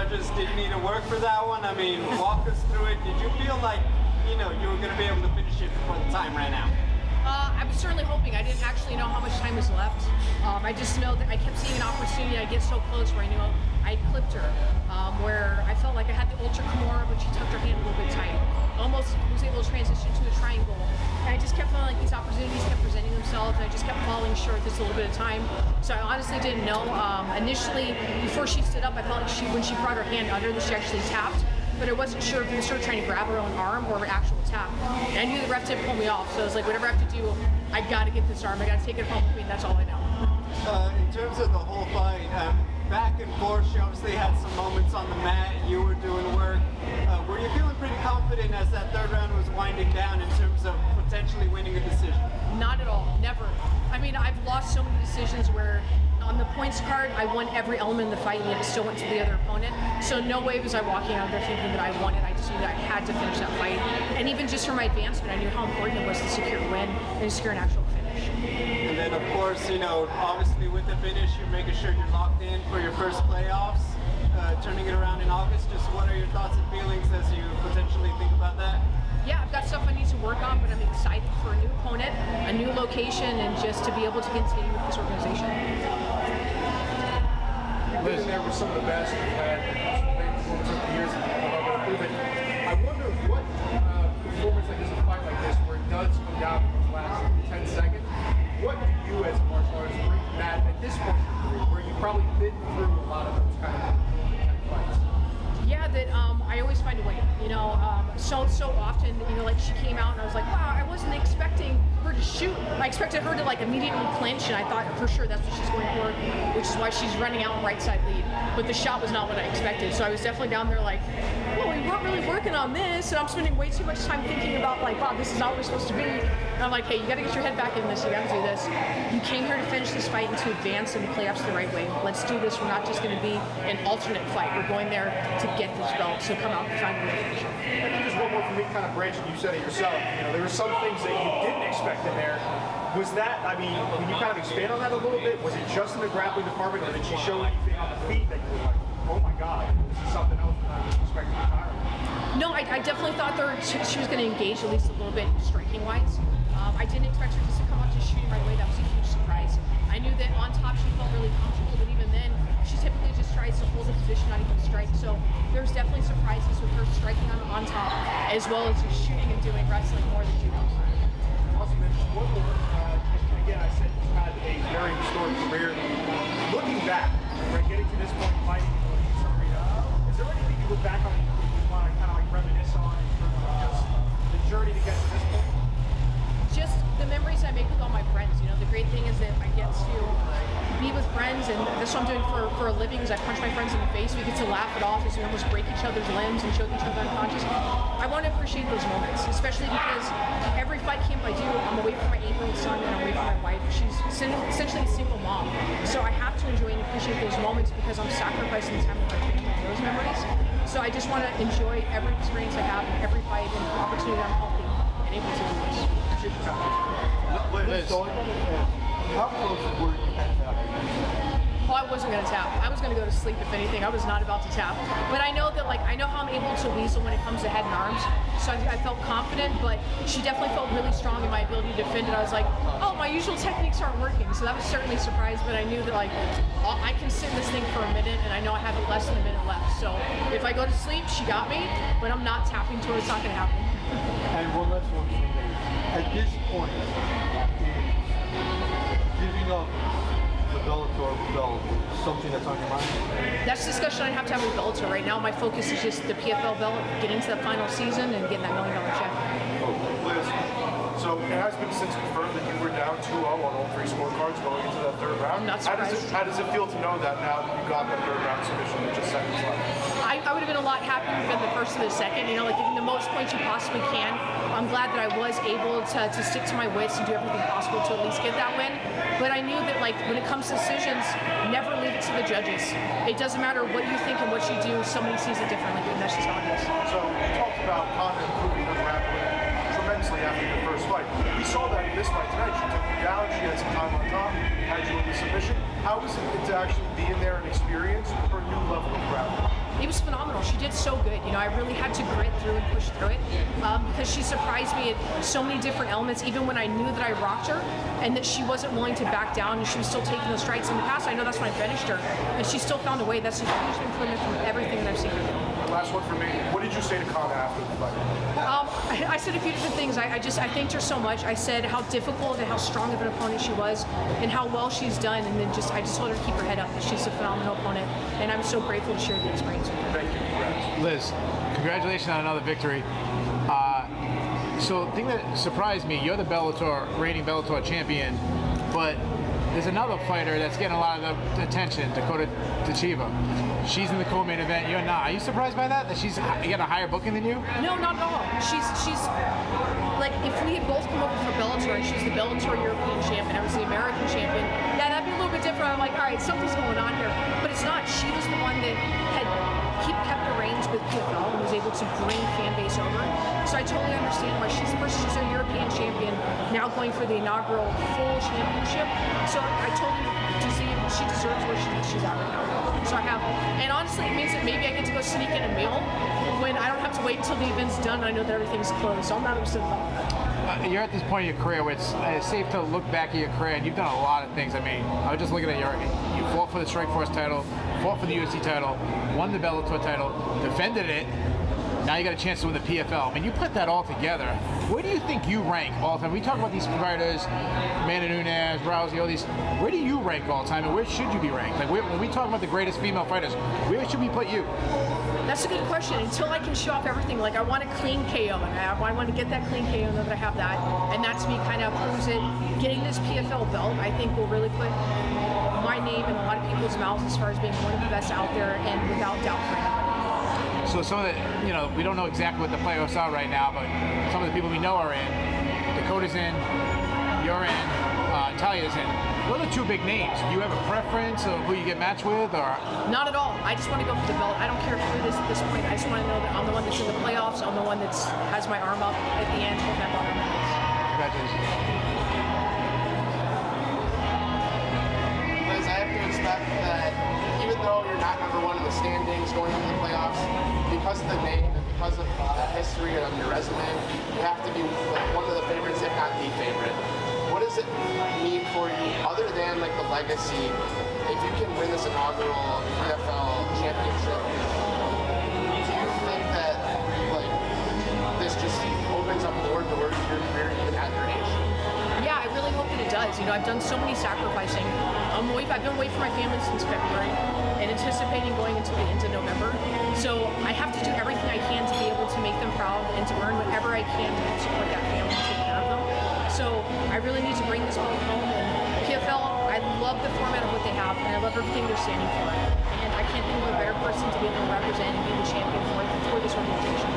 judges didn't need to work for that one. I mean, walk us through it. Did you feel like, you know, you were going to be able to finish it before the time ran out? I was certainly hoping. I didn't actually know how much time was left. I just know that I kept seeing an opportunity. I get so close where I knew I clipped her, where I felt like I had the ultra Kimura, but she tucked her hand a little bit tight. Almost was able to transition to a triangle. And I just kept feeling like these opportunities kept presenting themselves, and I just kept falling short this little bit of time. So I honestly didn't know. Initially, before she stood up, I felt like when she brought her hand under, that she actually tapped. But I wasn't sure if it was her trying to grab her own arm or her actual tap. And I knew the ref didn't pull me off, so I was like, whatever I have to do, I got to get this arm. I got to take it home with me, and that's all I know. In terms of the whole fight, back and forth, she obviously had some moments on the mat. You were doing work. Were you feeling pretty confident as that third round was winding down in terms of potentially winning a decision? Not at all. Never. I mean, I've lost so many decisions where on the points card, I won every element of the fight, and yet it still went to the other opponent. So no way was I walking out there thinking that I won it. I just knew that I had to finish that fight. And even just for my advancement, I knew how important it was to secure a win and secure an actual finish. And then, of course, you know, obviously with the finish, you're making sure you're locked in for your first playoffs, turning it around in August. Just what are your thoughts and feelings as you potentially think about that? Yeah, I've got stuff I need to work on, but I'm excited for a new opponent, a new location, and just to be able to continue with this organization. You've been in there with some of the best we've had over the years. I wonder what performance like this, a fight like this, where it does come down to those last 10 seconds, what do you as a martial artist bring that at this point in your career, where you've probably been through a lot of those kind of fights? Yeah, that I always find a way. You know, so often, you know, like she came out and I was like, wow, I wasn't expecting her to shoot. I expected her to like immediately clinch, and I thought for sure that's what she's going for, which is why she's running out right side lead. But the shot was not what I expected, so I was definitely down there like, well, we weren't really working on this, and I'm spending way too much time thinking about like, wow, this is not what we're supposed to be. And I'm like, hey, you got to get your head back in this. You got to do this. You came here to finish this fight and to advance in the playoffs the right way. Let's do this. We're not just going to be an alternate fight. We're going there to get this belt. So come out and find a way to finish it. And then just one more for me, kind of branching. You said it yourself. You know, there were some things that you didn't expect in there. Was that, I mean, when you kind of expand on that a little bit, was it just in the grappling department, or did she show anything on the feet that you were like, oh my God, this is something else that I was expecting entirely? No, I definitely thought she was going to engage at least a little bit striking-wise. I didn't expect her just to come out just shooting right away. That was a huge surprise. I knew that on top she felt really comfortable, but even then, she typically just tries to hold the position, not even strike. So there's definitely surprises with her striking on top, as well as just shooting and doing wrestling more than judo. Awesome. And one more. Again, I said you've had a very historic career. Looking back, right, getting to this point, fighting in the Olympics arena, is there anything you look back on that you want to kind of like reminisce on in terms of just the journey to get to this point? Just the memories I make with all my friends. You know, the great thing is that I get to be with friends, and that's what I'm doing for a living, is I punch my friends in the face. We get to laugh it off as we almost break each other's limbs and choke each other unconscious. I want to appreciate those moments, especially because every fight camp I do, I'm away from my 8-year-old son and I'm away from my wife. She's essentially a single mom. So I have to enjoy and appreciate those moments because I'm sacrificing the time with my family and those memories. So I just want to enjoy every experience I have and every fight and opportunity that I'm healthy and able to do this. Liz, how close were you at that? Oh, I wasn't going to tap. I was going to go to sleep, if anything. I was not about to tap. But I know that, like, I know how I'm able to weasel when it comes to head and arms. So I felt confident, but she definitely felt really strong in my ability to defend it. I was like, oh, my usual techniques aren't working. So that was certainly a surprise, but I knew that, like, I can sit in this thing for a minute, and I know I have less than a minute left. So if I go to sleep, she got me, but I'm not tapping to her. It's not going to happen. And one last one for me. At this point, giving up the Bellator belt something that's on your mind? That's a discussion I have to have with Bellator. Right now, my focus is just the PFL belt, getting to the final season, and getting that $1 million check. Liz, so it has been since confirmed that you were down 2-0 on all 3 scorecards going into that third round. I'm not surprised. How does it feel to know that now that you got that third round submission with just seconds left? I would have been a lot happier if been the first or the second, you know, like getting the most points you possibly can. I'm glad that I was able to stick to my wits and do everything possible to at least get that win. But I knew that, like, when it comes to decisions, never leave it to the judges. It doesn't matter what you think and what you do, somebody sees it differently, and that's just how it is. So you talked about Kana improving her grappling tremendously after your first fight. We saw that in this fight tonight. She took you down, she had some time on top, had you in the submission. How was it to actually be in there and experience her new level of grappling? It was phenomenal. She did so good. You know, I really had to grit through and push through it because she surprised me at so many different elements, even when I knew that I rocked her and that she wasn't willing to back down and she was still taking those strikes. In the past, I know that's when I finished her, and she still found a way. That's a huge improvement from everything that I've seen her do. Last one for me. What did you say to Kana after the fight? I said a few different things. I thanked her so much. I said how difficult and how strong of an opponent she was and how well she's done, and then I just told her to keep her head up, that she's a phenomenal opponent, and I'm so grateful to share the experience with her. Thank you. Congrats. Liz, congratulations on another victory. So the thing that surprised me, you're the reigning Bellator champion, but there's another fighter that's getting a lot of the attention, Dakota Ditcheva. She's in the co-main event, you're not. Are you surprised by that? That she's getting a higher booking than you? No, not at all. She's like, if we had both come over for Bellator and she was the Bellator European champion, I was the American champion, yeah, that'd be a little bit different. I'm like, all right, something's going on here. But it's not. She was the one that had kept the reins with PFL and was able to bring fan base over. So I totally understand why she's a European champion, now going for the inaugural full championship. So I totally she deserves where she's at right now. So I have, and honestly, it means that maybe I get to go sneak in a meal when I don't have to wait until the event's done and I know that everything's closed. So I'm not upset about that. You're at this point in your career where it's safe to look back at your career, and you've done a lot of things. I mean, I was just looking at you fought for the Strikeforce title, fought for the UFC title, won the Bellator title, defended it. Now you got a chance to win the PFL. I mean, you put that all together. Where do you think you rank all time? We talk about these fighters, Amanda Nunes, Rousey, all these. Where do you rank all time, and where should you be ranked? Like when we talk about the greatest female fighters, where should we put you? That's a good question. Until I can show off everything, like I want a clean KO, and I want to get that clean KO, know that I have that, and that to me kind of proves it. Getting this PFL belt, I think, will really put my name in a lot of people's mouths as far as being one of the best out there, and without doubt for anybody. So some of the, we don't know exactly what the playoffs are right now, but some of the people we know are in. Dakota's in, you're in, Talia's in. What are the two big names? Do you have a preference of who you get matched with, or? Not at all. I just want to go for the belt. I don't care who it is at this point. I just want to know that I'm the one that's in the playoffs. I'm the one that has my arm up at the end with that belt. Congratulations. Liz, I have to expect that even though you're not number one in the standings going into the playoffs, because of the name and because of the history of your resume, you have to be one of the favorites, if not the favorite. What does it mean for you, other than like the legacy, if you can win this inaugural PFL championship? Do you think that like this just opens up more doors to your career even at your age? Yeah, I really hope that it does. I've done so many sacrificing. I've been away from my family since February and anticipating going into the end of November. So I have to do everything I can to be able to make them proud and to earn whatever I can to help support that family and take care of them. So I really need to bring this belt home. And PFL, I love the format of what they have, and I love everything they're standing for. And I can't think of a better person to be able to represent and be the champion for this organization.